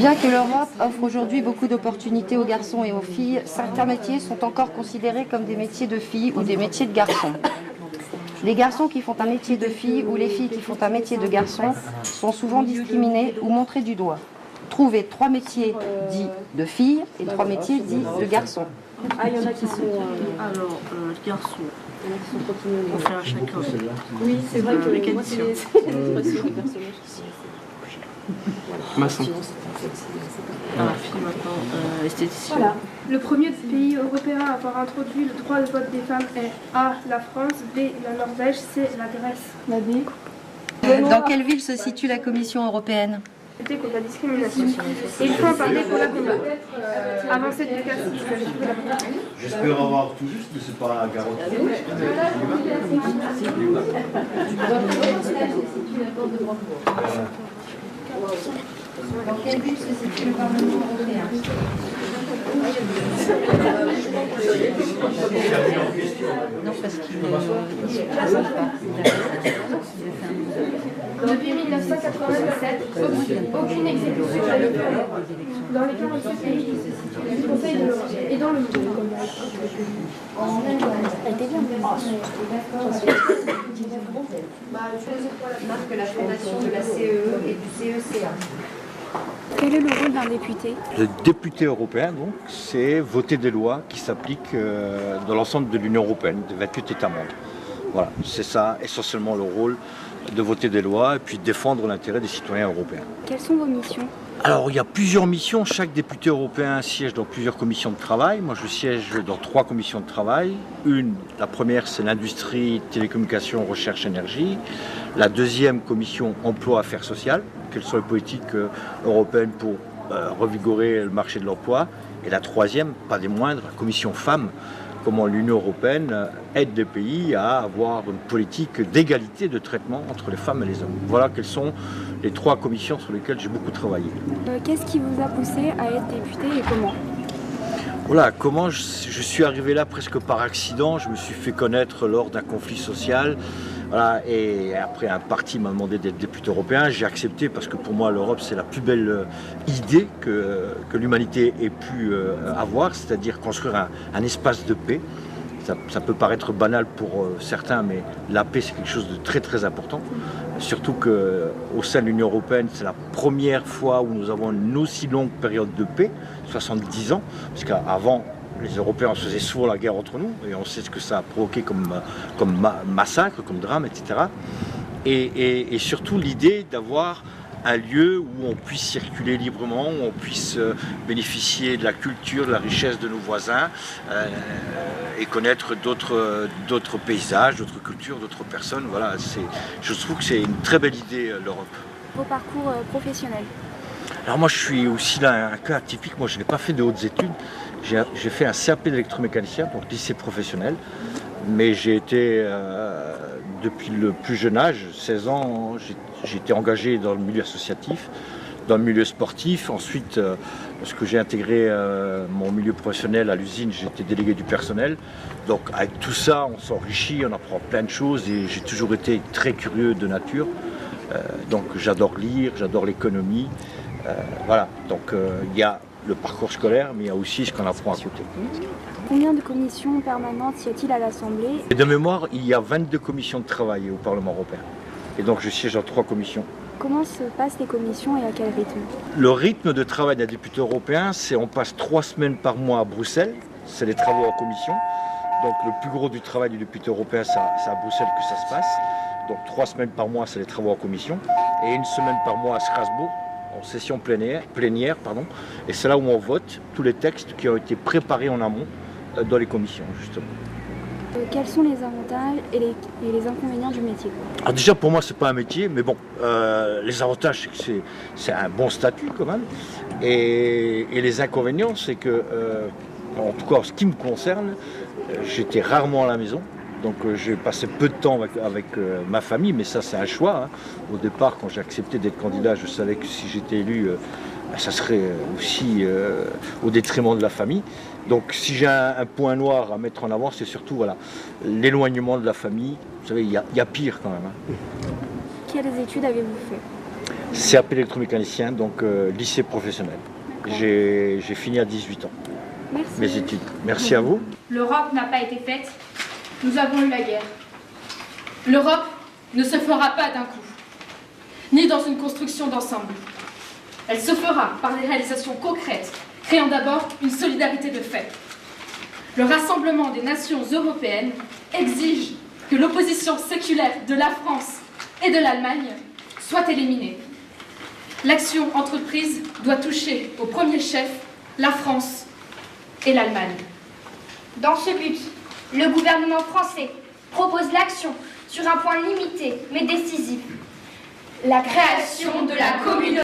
Bien que l'Europe offre aujourd'hui beaucoup d'opportunités aux garçons et aux filles, certains métiers sont encore considérés comme des métiers de filles ou des métiers de garçons. Les garçons qui font un métier de fille ou les filles qui font un métier de garçon sont souvent discriminés ou montrés du doigt. Trouvez 3 métiers dits de filles et 3 métiers dits de garçons. Ah, il y en a qui sont... Garçons. On fait un chacun. Oui, c'est vrai que mécanicien. Maçon. La fille maintenant, esthéticienne. Voilà. Le premier pays européen à avoir introduit le droit de vote des femmes est A. la France, B. la Norvège, C. la Grèce. la B. Dans quelle ville se situe la Commission européenne ? Lutter contre la discrimination. Et il faut en parler pour la combattre. Avancer de cas. J'espère avoir tout juste, mais c'est pas garanti. Dans quelle ville se situe le Parlement européen ? Non, parce qu'il ne présente pas. Depuis 1997, aucune exécution n'a lieu dans les 47 pays du Conseil de l'Europe et dans le monde. Marque la fondation de la CEE et du CECA. Quel est le rôle d'un député? Le député européen, donc, c'est voter des lois qui s'appliquent dans l'ensemble de l'Union européenne, des 28 États membres. Voilà, c'est ça essentiellement le rôle de voter des lois et puis défendre l'intérêt des citoyens européens. Quelles sont vos missions? Alors, il y a plusieurs missions. Chaque député européen siège dans plusieurs commissions de travail. Moi, je siège dans 3 commissions de travail. La première, c'est l'industrie, télécommunications, recherche, énergie. La deuxième commission, emploi, affaires sociales. Quelles sont les politiques européennes pour revigorer le marché de l'emploi? Et la troisième, pas des moindres, la commission femmes. Comment l'Union européenne aide les pays à avoir une politique d'égalité de traitement entre les femmes et les hommes. Voilà quelles sont les 3 commissions sur lesquelles j'ai beaucoup travaillé. Qu'est-ce qui vous a poussé à être député et comment? Voilà, comment je suis arrivé là presque par accident. Je me suis fait connaître lors d'un conflit social. Voilà, et après un parti m'a demandé d'être député européen, j'ai accepté parce que pour moi l'Europe c'est la plus belle idée que l'humanité ait pu avoir, c'est-à-dire construire un espace de paix. Ça peut paraître banal pour certains, mais la paix c'est quelque chose de très très important. Surtout qu'au sein de l'Union européenne, c'est la première fois où nous avons une aussi longue période de paix, 70 ans, parce qu'avant, les Européens faisaient souvent la guerre entre nous, et on sait ce que ça a provoqué comme massacre, comme drame, etc. Et surtout l'idée d'avoir un lieu où on puisse circuler librement, où on puisse bénéficier de la culture, de la richesse de nos voisins, et connaître d'autres paysages, d'autres cultures, d'autres personnes. Voilà, je trouve que c'est une très belle idée, l'Europe. Vos parcours professionnels? Alors moi je suis aussi là un cas atypique, moi je n'ai pas fait de hautes études, j'ai fait un CAP d'électromécanicien, donc lycée professionnel, mais j'ai été, depuis le plus jeune âge, 16 ans, j'ai été engagé dans le milieu associatif, dans le milieu sportif. Ensuite, lorsque j'ai intégré mon milieu professionnel à l'usine, j'ai été délégué du personnel. Donc avec tout ça, on s'enrichit, on apprend plein de choses et j'ai toujours été très curieux de nature. Donc j'adore lire, j'adore l'économie. Voilà, donc il y a le parcours scolaire, mais il y a aussi ce qu'on apprend à côté. Combien de commissions permanentes y a-t-il à l'Assemblée? Et de mémoire, il y a 22 commissions de travail au Parlement européen. Et donc je siège dans 3 commissions. Comment se passent les commissions et à quel rythme? Le rythme de travail d'un député européen, c'est on passe 3 semaines par mois à Bruxelles, c'est les travaux en commission. Donc le plus gros du travail du député européen, c'est à Bruxelles que ça se passe. Donc 3 semaines par mois, c'est les travaux en commission. Et 1 semaine par mois à Strasbourg, en session plénière, et c'est là où on vote tous les textes qui ont été préparés en amont dans les commissions, justement. Quels sont les avantages et les inconvénients du métier? Alors déjà, pour moi, c'est pas un métier, mais bon, les avantages, c'est que c'est un bon statut quand même, et les inconvénients, c'est que, en tout cas, en ce qui me concerne, j'étais rarement à la maison. Donc j'ai passé peu de temps avec ma famille, mais ça c'est un choix. Hein. Au départ, quand j'ai accepté d'être candidat, je savais que si j'étais élu, ça serait aussi au détriment de la famille. Donc si j'ai un point noir à mettre en avant, c'est surtout voilà, l'éloignement de la famille. Vous savez, il y a pire quand même. Hein. Quelles études avez-vous fait? CAP électromécanicien, donc lycée professionnel. J'ai fini à 18 ans mes études. Merci à vous. L'Europe n'a pas été faite, nous avons eu la guerre. L'Europe ne se fera pas d'un coup, ni dans une construction d'ensemble. Elle se fera par des réalisations concrètes, créant d'abord une solidarité de fait. Le rassemblement des nations européennes exige que l'opposition séculaire de la France et de l'Allemagne soit éliminée. L'action entreprise doit toucher au premier chef la France et l'Allemagne. Dans ce but, le gouvernement français propose l'action sur un point limité mais décisif. La création de la communauté.